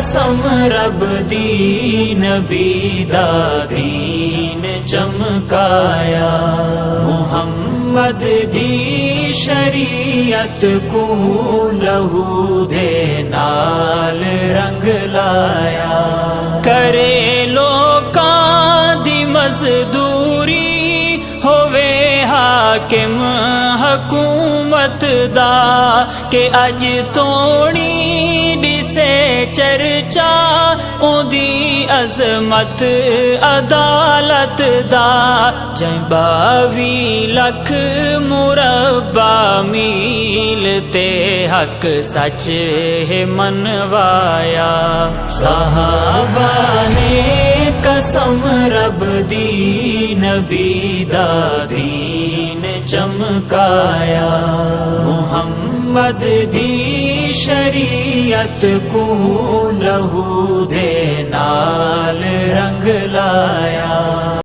قسم رب دی نبی دا دین چمکایا، محمد دی شریعت کو لہو دے نال رنگ لایا، کرے لوکاں دی مزدوری ہووے حاکم حکومت دا، کہ اج توڑی ڈسے چرچا اودی عظمت عدالت دا، جائیں 22 لکھ مربع میل تے حق سچ ہے منوایا، صحابہ نے قسم رب دی نبی دا دین چمکایا، محمد دی شریعت کو لہو دے نال رنگ لایا۔